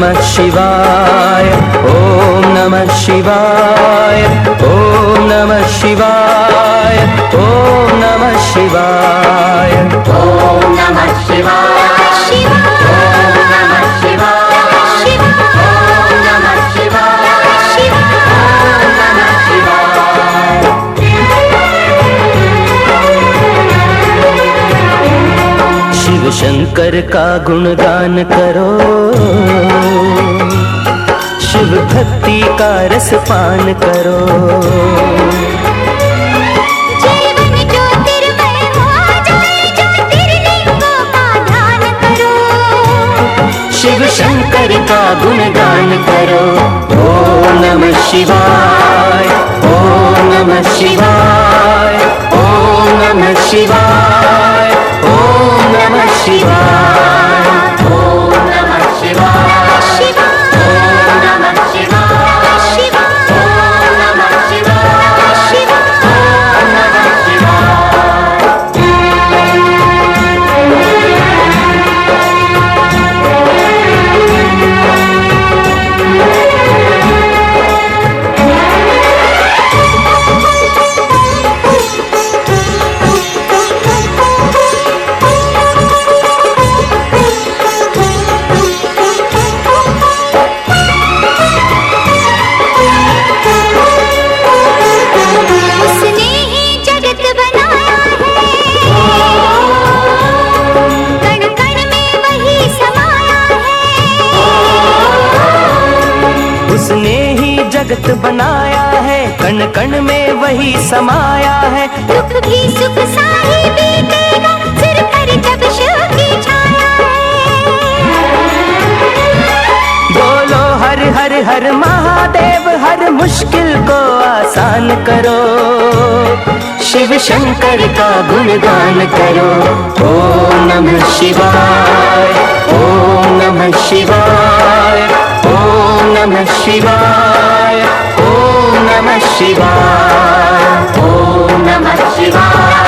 नमः शिवाय, ओम नमः शिवाय, ओम नमः शिवाय, ओम नमः शिवाय, ओम नमः शिवाय, ओम नमः शिवाय, ओम नमः शिवाय, ओम नमः शिवाय। शिव शंकर का गुणगान करो, शिव भक्ति का रस पान करो। जीवन ज्योतिर्मय हो जाए, ज्योतिर्लिंगों का ध्यान करो। शिव शंकर का गुणगान करो। ओम नमः शिवाय, ओम नमः शिवाय, ओम नमः शिवाय, ओम नमः शिवाय, ओम नमः शिवाय, ओम नमः शिवाय, ओम नमः शिवाय, ओम नमः उसने ही जगत बनाया है, कण कण में वही समाया है। उसने ही जगत बनाया है, कण कण में वही समाया है। दुख भी सुख सा ही बीतेगा, सिर पर जब शिव की छाया है। बोलो हर हर हर महादेव, हर मुश्किल को आसान करो। शिव शंकर का गुणगान करो। ओम नमः शिवाय, ओम नमः शिवाय, ओम नमः शिवाय, ओम नमः शिवाय, ओम नमः शिवाय,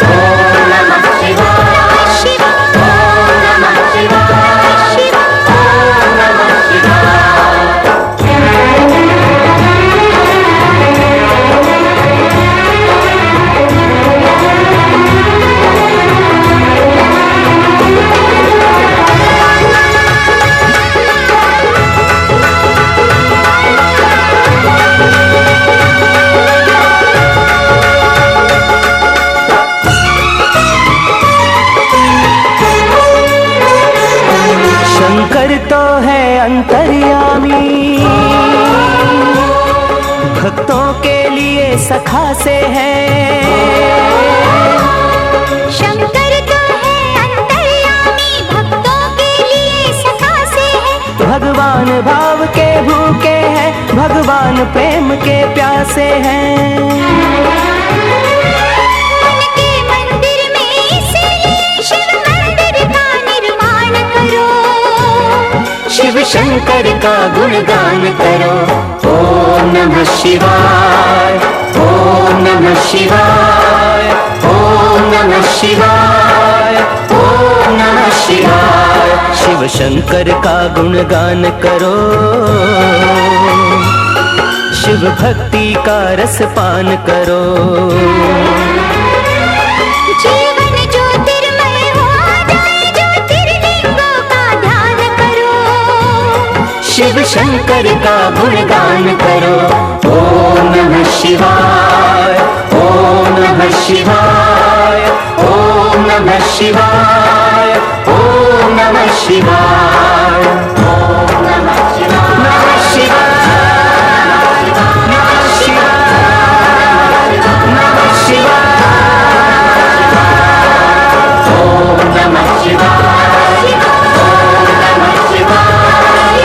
ओम नमः शिवाय, ओम नमः शिवाय, ओम नमः शंकर तो है अंतर्यामी, भक्तों के लिए सखा से है। शंकर तो है अंतर्यामी, भक्तों के लिए सखा से है। भगवान भाव के भूखे हैं, भगवान प्रेम के प्यासे हैं। उनके मंदिर में इसलिए शिव मंदिर का निर्माण करो। शिव शंकर का गुणगान करो। ओम नमः शिवाय, ओम नमः शिवाय, ओम नमः शिवाय, ओम नमः शिवाय। शिव शंकर का गुणगान करो, शिव भक्ति का रस पान करो। जीवन ज्योतिर्मय हो जाए, ज्योतिर्लिंगों का ध्यान करो। शिव शंकर का गुणगान करो। ओम नमः शिवाय, ओम नमः शिवाय, ओम नमः शिवाय, ओम नमः शिवाय, ओम नमः शिवाय, नमः शिवाय, नमः शिवाय, नमः शिवाय, ओम नमः शिवाय, ओम नमः शिवाय,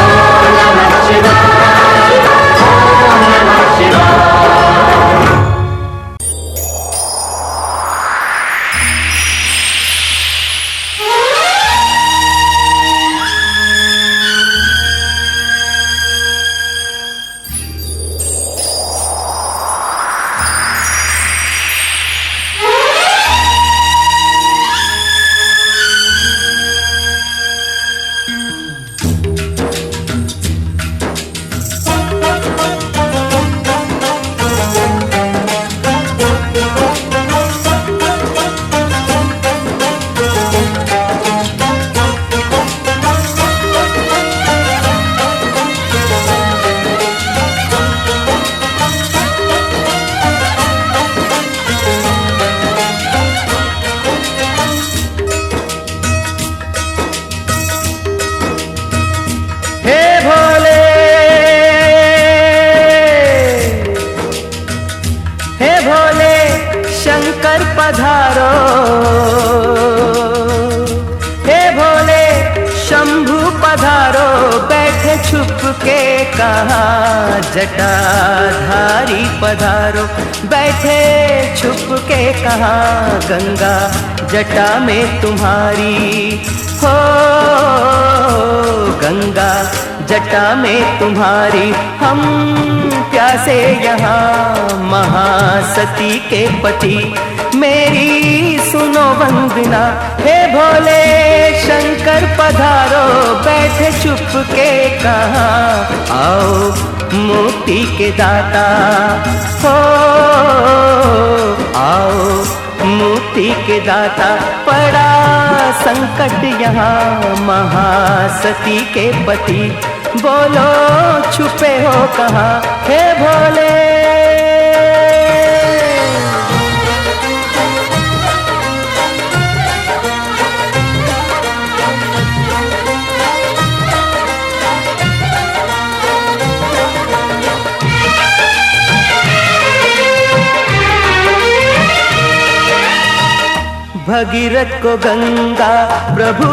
ओम नमः शिवाय, ओम नमः शिवाय। पधारो बैठे छुप के कहाँ, जटाधारी पधारो बैठे छुप के कहाँ, गंगा जटा में तुम्हारी हो, गंगा जटा में तुम्हारी। हम प्यासे यहाँ महासती के पति, मेरी सुनो वंदना। हे भोले शंकर पधारो बैठे चुप के कहाँ, आओ मुक्ति के दाता हो, आओ मुक्ति के दाता। पड़ा संकट यहाँ महासती के पति, बोलो छुपे हो कहाँ हे भोले। भगीरथ को गंगा प्रभु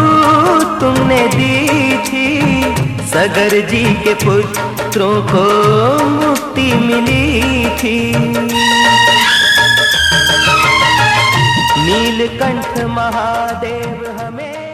तुमने दी थी, सगर जी के पुत्रों को मुक्ति मिली थी। नीलकंठ महादेव हमें